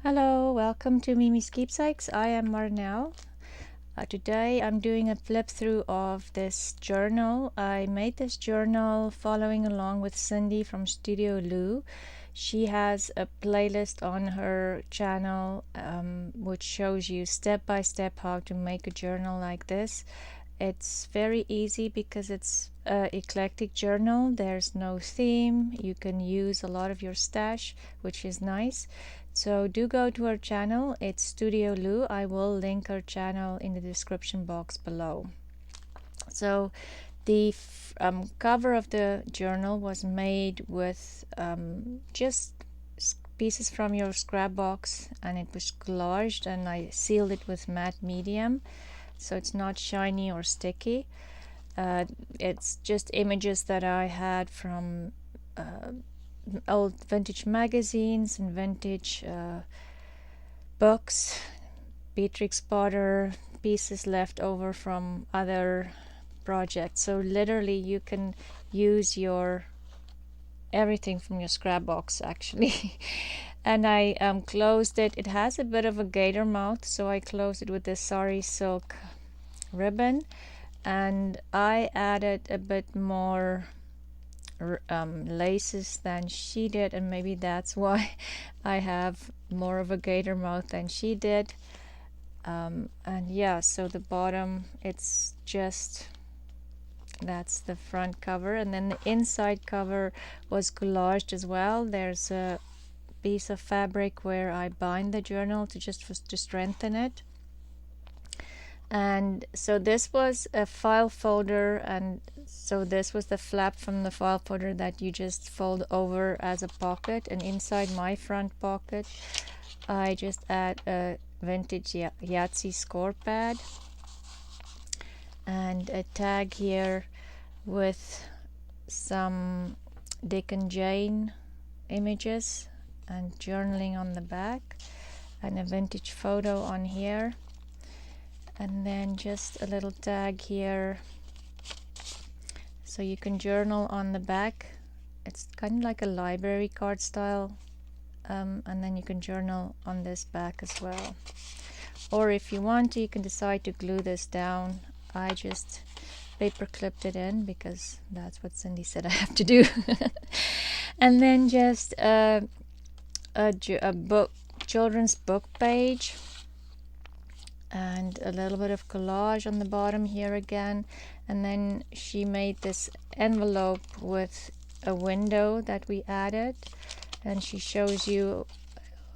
Hello, welcome to Miemie's Keepsakes. I am Marnell. Today I'm doing a flip through of this journal. I made this journal following along with Cindy from Studioloo. She has a playlist on her channel which shows you step by step how to make a journal like this. It's very easy because it's an eclectic journal. There's no theme. You can use a lot of your stash, which is nice. So do go to her channel. It's Studioloo. I will link her channel in the description box below. So the cover of the journal was made with just pieces from your scrap box, and it was collaged, and I sealed it with matte medium so it's not shiny or sticky. It's just images that I had from old vintage magazines and vintage books, Beatrix Potter, pieces left over from other projects. So literally you can use your everything from your scrap box actually. And I closed it. It has a bit of a gator mouth, so I closed it with this sari silk ribbon, and I added a bit more laces than she did, and maybe that's why I have more of a gator mouth than she did. And yeah, so the bottom, it's just, that's the front cover, and then the inside cover was collaged as well. There's a piece of fabric where I bind the journal to strengthen it. And so this was a file folder, and so this was the flap from the file folder that you just fold over as a pocket. And inside my front pocket I just add a vintage Yahtzee score pad and a tag here with some Dick and Jane images and journaling on the back, and a vintage photo on here, and then just a little tag here so you can journal on the back. It's kind of like a library card style, and then you can journal on this back as well. Or if you want to, you can decide to glue this down. I just paper clipped it in because that's what Cindy said I have to do. And then just a book, children's book page, and a little bit of collage on the bottom here again. And then she made this envelope with a window that we added, and she shows you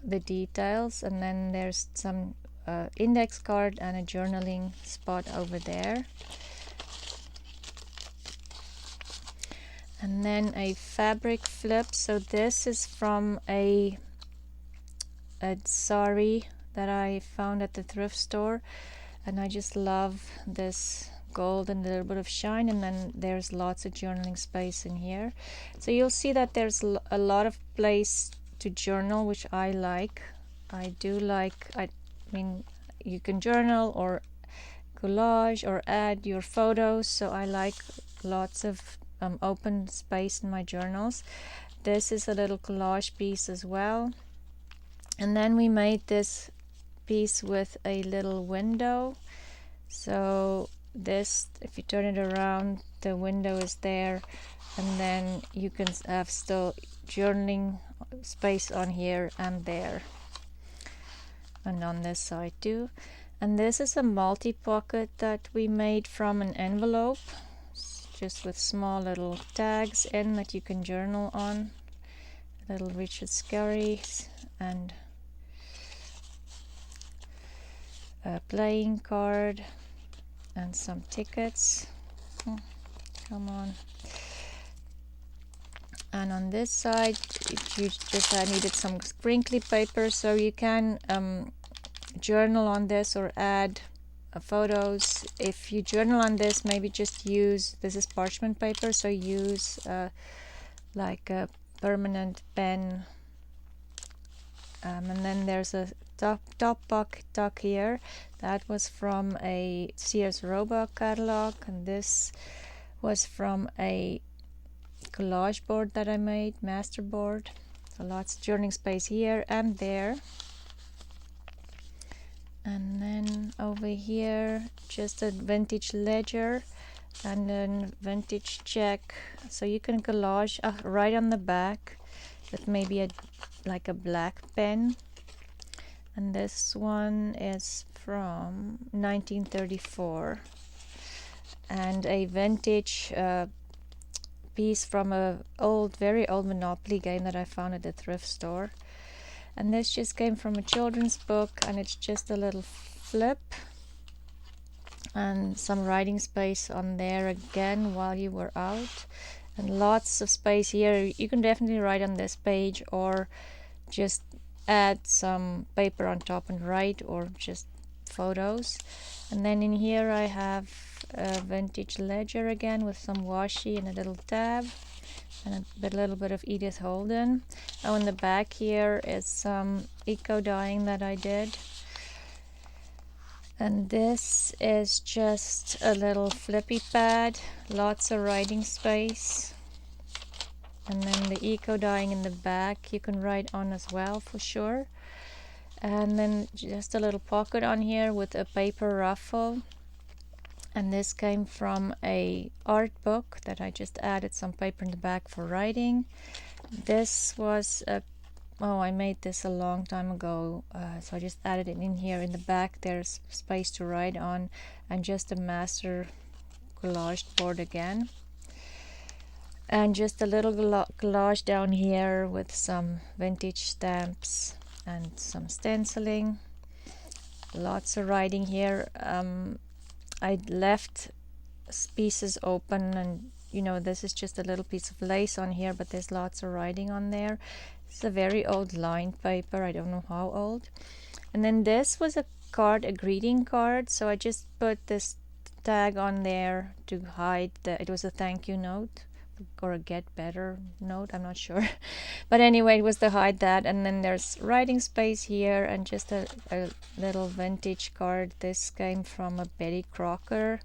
the details. And then there's some index card and a journaling spot over there, and then a fabric flip. So this is from a sari that I found at the thrift store, and I just love this gold and a little bit of shine, and then there's lots of journaling space in here. So you'll see that there's a lot of place to journal, which I like. I do like, I mean, you can journal or collage or add your photos, so I like lots of open space in my journals. This is a little collage piece as well. And then we made this piece with a little window. So this, if you turn it around, the window is there, and then you can have still journaling space on here and there, and on this side too. And this is a multi-pocket that we made from an envelope, just with small little tags in that you can journal on. Little Richard Scarry's and a playing card and some tickets. Come on. And on this side you just I needed some crinkly paper, so you can journal on this or add photos. If you journal on this, maybe just use, this is parchment paper, so use like a permanent pen. And then there's a top pocket here that was from a Sears Roebuck catalog, and this was from a collage board that I made, master board. So lots of journaling space here and there. And then over here just a vintage ledger and then vintage check, so you can collage right on the back with maybe like a black pen. And this one is from 1934 and a vintage piece from a very old Monopoly game that I found at the thrift store. And this just came from a children's book, and it's just a little flip and some writing space on there again while you were out, and lots of space here. You can definitely write on this page or just add some paper on top and write, or just photos. And then in here I have a vintage ledger again with some washi and a little tab and a little bit of Edith Holden. Oh, in the back here is some eco dyeing that I did. And this is just a little flippy pad, lots of writing space. And then the eco dyeing in the back you can write on as well for sure. And then just a little pocket on here with a paper ruffle. And this came from a art book that I just added some paper in the back for writing. This was I made this a long time ago, so I just added it in here. In the back there's space to write on, and just a master collage board again. And just a little collage down here with some vintage stamps and some stenciling. Lots of writing here. I left pieces open, and this is just a little piece of lace on here, but there's lots of writing on there. It's a very old lined paper, I don't know how old. And then this was a greeting card, so I just put this tag on there to hide it was a thank you note or a get better note, I'm not sure. But anyway, it was to hide that. And then there's writing space here and just a little vintage card. This came from a Betty Crocker,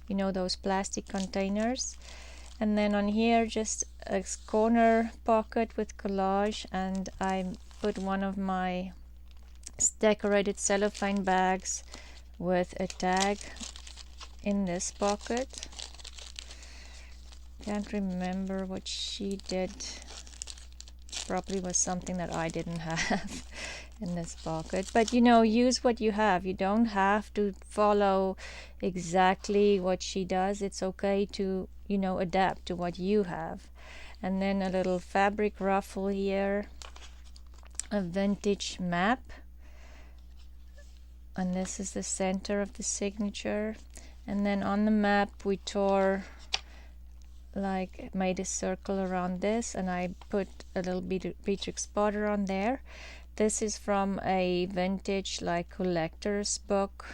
those plastic containers. And then on here just a corner pocket with collage, and I put one of my decorated cellophane bags with a tag in this pocket. Can't remember what she did. Probably was something that I didn't have in this pocket. But use what you have. You don't have to follow exactly what she does. It's okay to adapt to what you have. And then a little fabric ruffle here, a vintage map, and this is the center of the signature. And then on the map we made a circle around this, and I put a little beatrix potter on there. This is from a vintage collector's book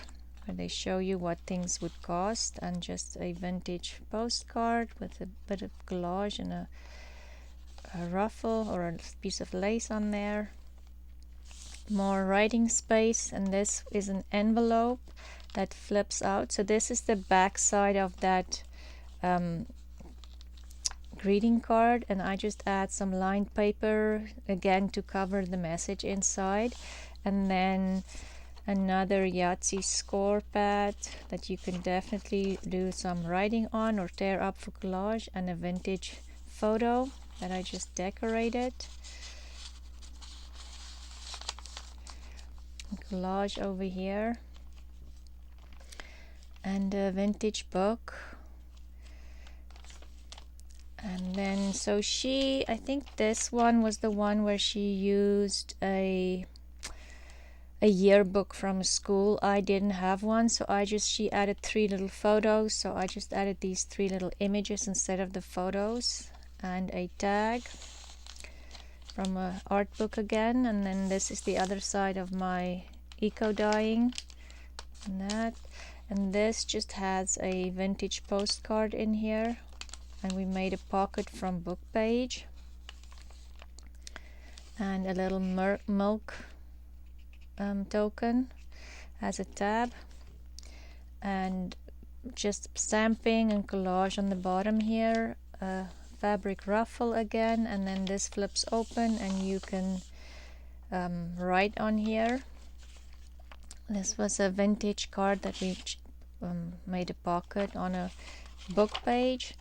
where they show you what things would cost, and just a vintage postcard with a bit of collage and a ruffle or a piece of lace on there. More writing space, and this is an envelope that flips out. So this is the back side of that greeting card, and I just add some lined paper again to cover the message inside, and then another Yahtzee score pad that you can definitely do some writing on or tear up for collage, and a vintage photo that I just decorated. Collage over here, and a vintage book. And then I think this one was the one where she used a yearbook from school. I didn't have one, so she added 3 little photos, so I just added these 3 little images instead of the photos, and a tag from an art book again. And then this is the other side of my eco dyeing, and this just has a vintage postcard in here, and we made a pocket from book page, and a little milk token as a tab, and just stamping and collage on the bottom here, a fabric ruffle again, and then this flips open and you can write on here. This was a vintage card that we made a pocket on a book page,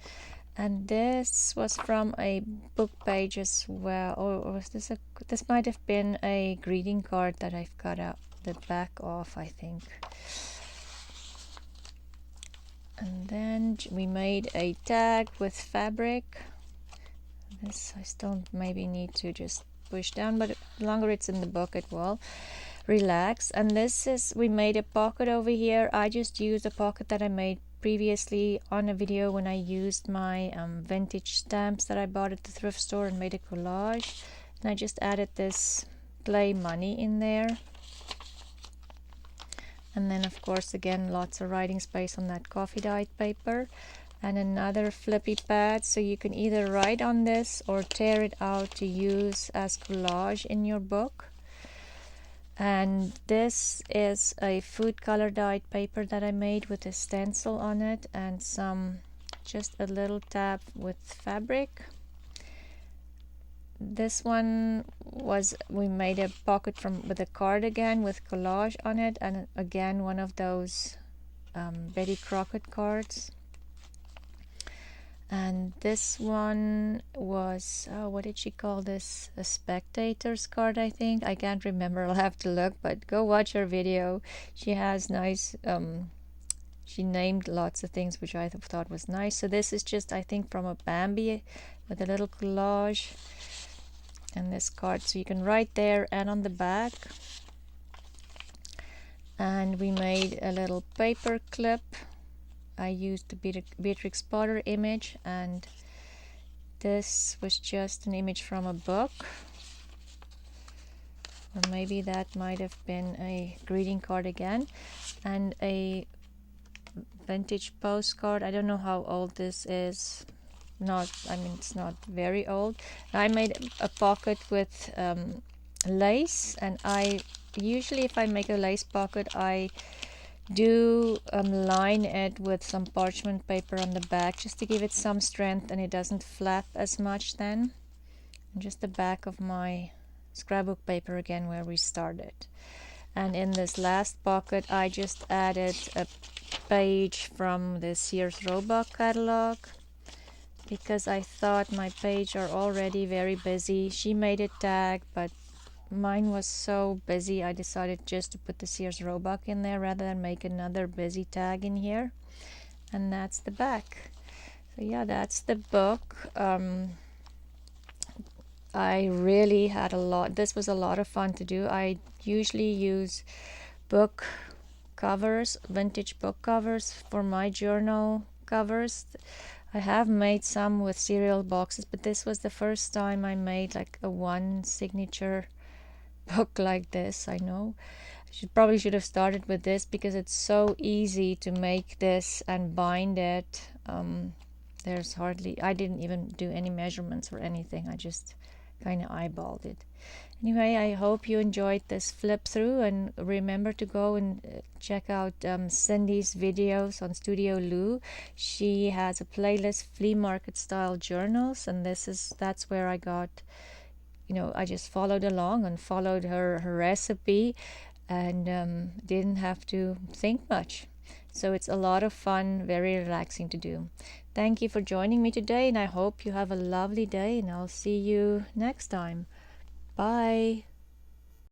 and this was from a book page as well. Or was this a? This might have been a greeting card that I've cut out the back off, I think. And then we made a tag with fabric. This I still maybe need to just push down, but the longer it's in the book it will relax. And this is, we made a pocket over here. I just used a pocket that I made previously on a video when I used my vintage stamps that I bought at the thrift store and made a collage, and I just added this play money in there. And then of course again lots of writing space on that coffee dyed paper, and another flippy pad, so you can either write on this or tear it out to use as collage in your book. And this is a food color dyed paper that I made with a stencil on it and some, just a little tab with fabric. This one was, we made a pocket with a cardigan with collage on it, and again one of those Betty Crockett cards. And this one was, oh, what did she call this? A spectator's card, I think. I can't remember, I'll have to look, but go watch her video. She has nice, she named lots of things which I thought was nice. So this is just, I think, from a Bambi with a little collage. And this card, so you can write there and on the back. And we made a little paper clip. I used the Beatrix Potter image, and this was just an image from a book, or maybe that might have been a greeting card again, and a vintage postcard. I don't know how old this is. Not, I mean, it's not very old. I made a pocket with lace, and I usually, if I make a lace pocket, I do line it with some parchment paper on the back just to give it some strength and it doesn't flap as much then. And just the back of my scrapbook paper again where we started. And in this last pocket I just added a page from the Sears Roebuck catalog, because I thought my page are already very busy. She made a tag, but mine was so busy I decided just to put the Sears Roebuck in there rather than make another busy tag in here. And that's the back. So yeah, that's the book. I really had a lot, this was a lot of fun to do. I usually use book covers, vintage book covers for my journal covers. I have made some with cereal boxes, but this was the first time I made like a one signature book like this. I know I probably should have started with this because it's so easy to make this and bind it. There's hardly, I didn't even do any measurements or anything. I just kind of eyeballed it. Anyway, I hope you enjoyed this flip through, and remember to go and check out Cindy's videos on Studioloo. She has a playlist, flea market style journals, and that's where I got, you know, I just followed along and followed her recipe and didn't have to think much. So it's a lot of fun, very relaxing to do. Thank you for joining me today, and I hope you have a lovely day, and I'll see you next time. Bye.